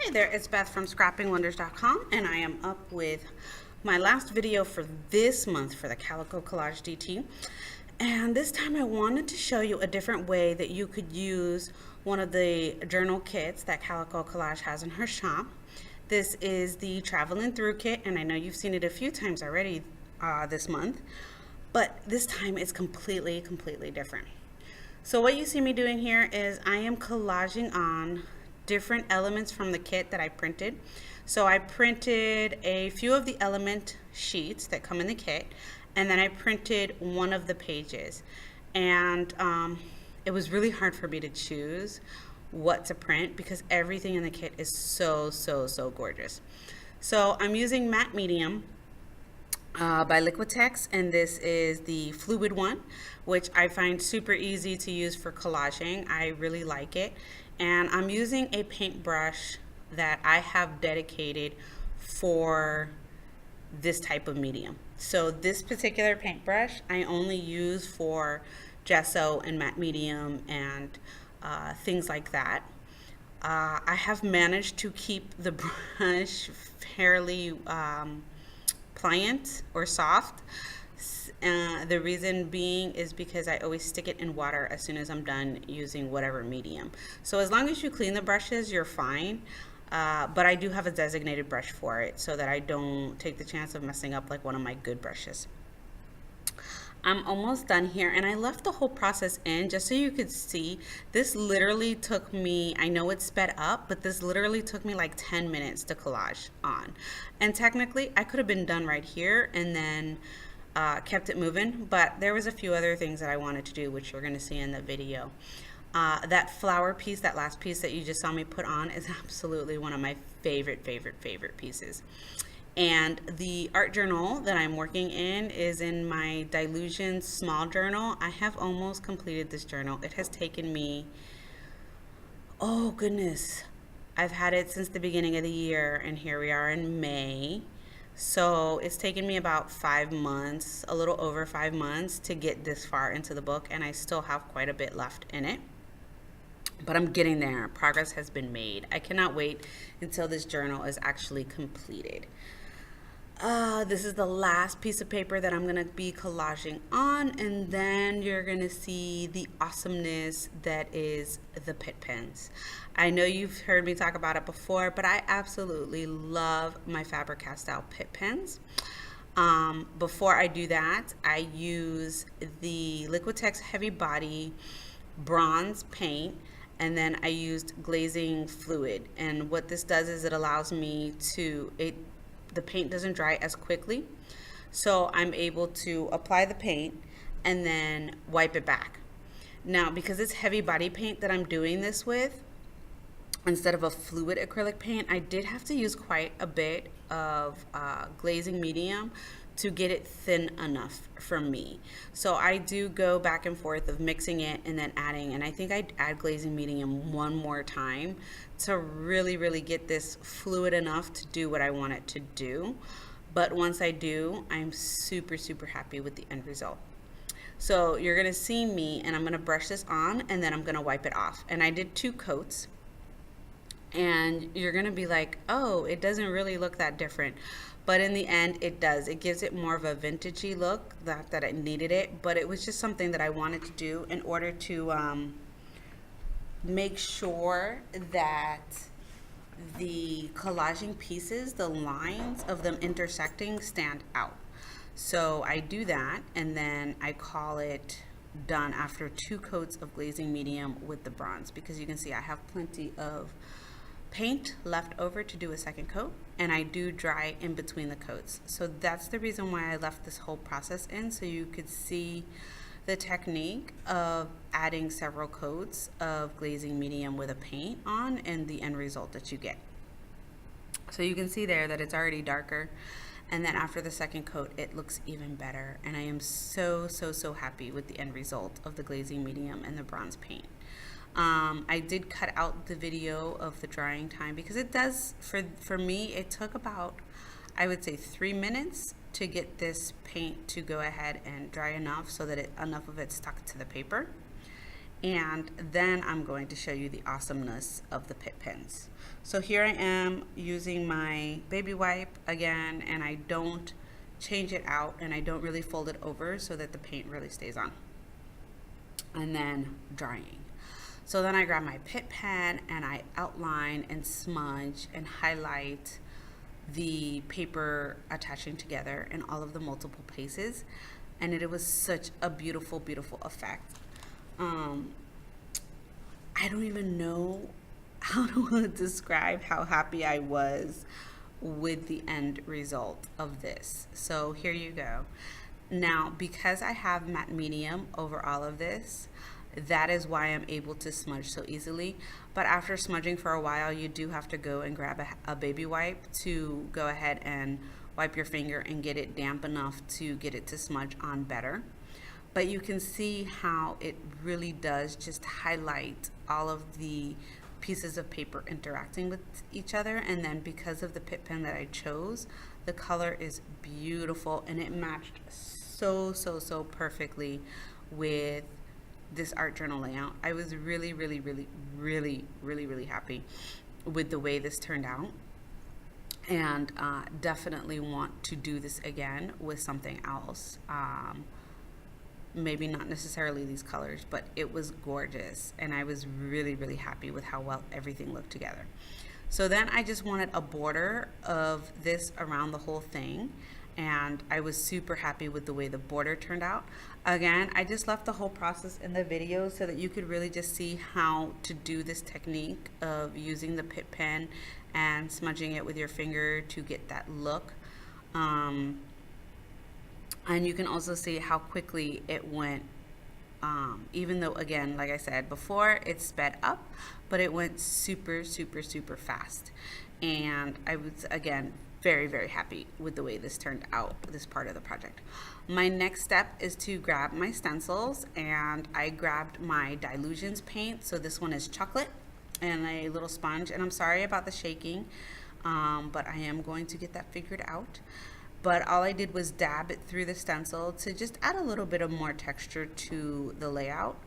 Hey there, it's Beth from scrappingwonders.com, and I am up with my last video for this month for the Calico Collage DT. And this time I wanted to show you a different way that you could use one of the journal kits that Calico Collage has in her shop. This is the Travelin through kit, and I know you've seen it a few times already this month, but this time it's completely different. So what you see me doing here is I am collaging on different elements from the kit that I printed. So I printed a few of the element sheets that come in the kit, and then I printed one of the pages. And it was really hard for me to choose what to print because everything in the kit is so gorgeous. So I'm using matte medium by Liquitex, and this is the fluid one, which I find super easy to use for collaging. I really like it. And I'm using a paintbrush that I have dedicated for this type of medium. So this particular paintbrush I only use for gesso and matte medium and things like that. I have managed to keep the brush fairly pliant or soft. The reason being is because I always stick it in water as soon as I'm done using whatever medium. So as long as you clean the brushes, you're fine. But I do have a designated brush for it so that I don't take the chance of messing up like one of my good brushes. I'm almost done here, and I left the whole process in just so you could see. This literally took me, I know it's sped up, but this literally took me like 10 minutes to collage on. And technically I could have been done right here and then kept it moving, but there was a few other things that I wanted to do, which you're going to see in the video. That flower piece, that last piece that you just saw me put on, is absolutely one of my favorite pieces. And the art journal that I'm working in is in my Dylusions small journal. I have almost completed this journal. It has taken me, oh goodness, I've had it since the beginning of the year, and here we are in May. So it's taken me about 5 months, a little over 5 months to get this far into the book, and I still have quite a bit left in it. But I'm getting there. Progress has been made. I cannot wait until this journal is actually completed. This is the last piece of paper that I'm going to be collaging on, and then you're going to see the awesomeness that is the Pitt pens. I know you've heard me talk about it before, but I absolutely love my Faber-Castell Pitt pens. Before I do that, I use the Liquitex Heavy Body Bronze paint, and then I used glazing fluid. And what this does is it allows me to, the paint doesn't dry as quickly, so I'm able to apply the paint and then wipe it back. Now, because it's heavy body paint that I'm doing this with, instead of a fluid acrylic paint, I did have to use quite a bit of glazing medium to get it thin enough for me. So I do go back and forth of mixing it and then adding, and I think I'd add glazing medium one more time to really get this fluid enough to do what I want it to do. But once I do, I'm super happy with the end result. So you're gonna see me, and I'm gonna brush this on, and then I'm gonna wipe it off. And I did 2 coats. And you're gonna be like, oh, it doesn't really look that different. But in the end, it does. It gives it more of a vintagey look, that it needed it. But it was just something that I wanted to do in order to make sure that the collaging pieces, the lines of them intersecting, stand out. So I do that, and then I call it done after 2 coats of glazing medium with the bronze, because you can see I have plenty of paint left over to do a second coat, and I do dry in between the coats. So that's the reason why I left this whole process in, so you could see the technique of adding several coats of glazing medium with a paint on and the end result that you get. So you can see there that it's already darker, and then after the second coat it looks even better, and I am so happy with the end result of the glazing medium and the bronze paint. I did cut out the video of the drying time because it does, for me, it took about, I would say, 3 minutes to get this paint to go ahead and dry enough so that enough of it stuck to the paper. And then I'm going to show you the awesomeness of the pit pens. So here I am using my baby wipe again, and I don't change it out and I don't really fold it over so that the paint really stays on. And then drying. So then I grab my pit pen and I outline and smudge and highlight the paper attaching together in all of the multiple places, and it was such a beautiful, beautiful effect. I don't even know how to describe how happy I was with the end result of this. So here you go. Now, because I have matte medium over all of this, that is why I'm able to smudge so easily. But after smudging for a while, you do have to go and grab a baby wipe to go ahead and wipe your finger and get it damp enough to get it to smudge on better. But you can see how it really does just highlight all of the pieces of paper interacting with each other. And then because of the pit pen that I chose, the color is beautiful and it matched so perfectly with this art journal layout. I was really happy with the way this turned out, and definitely want to do this again with something else. Maybe not necessarily these colors, but it was gorgeous, and I was really happy with how well everything looked together. So then I just wanted a border of this around the whole thing, and I was super happy with the way the border turned out. Again, I just left the whole process in the video so that you could really just see how to do this technique of using the pit pen and smudging it with your finger to get that look. And you can also see how quickly it went, even though, again, like I said before, it sped up, but it went super fast. And I was, again, very happy with the way this turned out, this part of the project. My next step is to grab my stencils, and I grabbed my Dylusions paint. So this one is chocolate and a little sponge, and I'm sorry about the shaking, but I am going to get that figured out. But all I did was dab it through the stencil to just add a little bit of more texture to the layout.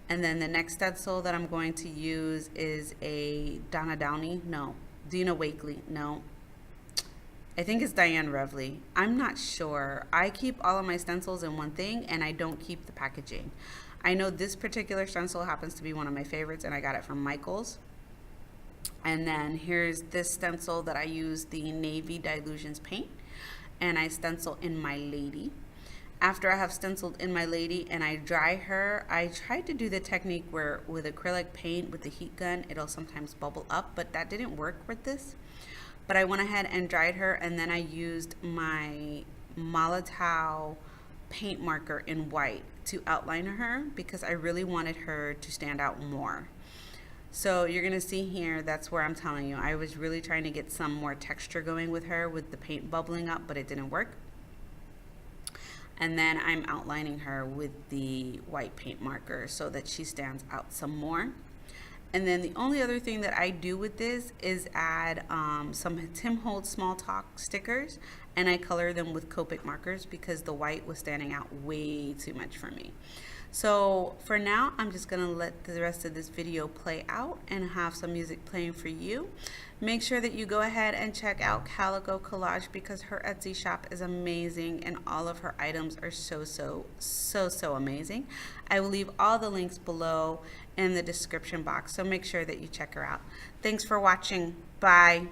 And then the next stencil that I'm going to use is a Dina Wakley, I think it's Diane Revley. I'm not sure. I keep all of my stencils in one thing and I don't keep the packaging. I know this particular stencil happens to be one of my favorites, and I got it from Michael's. And then here's this stencil that I use, the Navy Dylusions paint, and I stencil in my lady. After I have stenciled in my lady and I dry her, I tried to do the technique where with acrylic paint with the heat gun, it'll sometimes bubble up, but that didn't work with this. But I went ahead and dried her, and then I used my Molotow paint marker in white to outline her because I really wanted her to stand out more. So you're gonna see here, that's where I'm telling you, I was really trying to get some more texture going with her with the paint bubbling up, but it didn't work. And then I'm outlining her with the white paint marker so that she stands out some more. And then the only other thing that I do with this is add some Tim Holtz Small Talk stickers, and I color them with Copic markers because the white was standing out way too much for me. So for now, I'm just gonna let the rest of this video play out and have some music playing for you. Make sure that you go ahead and check out Calico Collage because her Etsy shop is amazing and all of her items are so amazing. I will leave all the links below in the description box, so make sure that you check her out. Thanks for watching. Bye.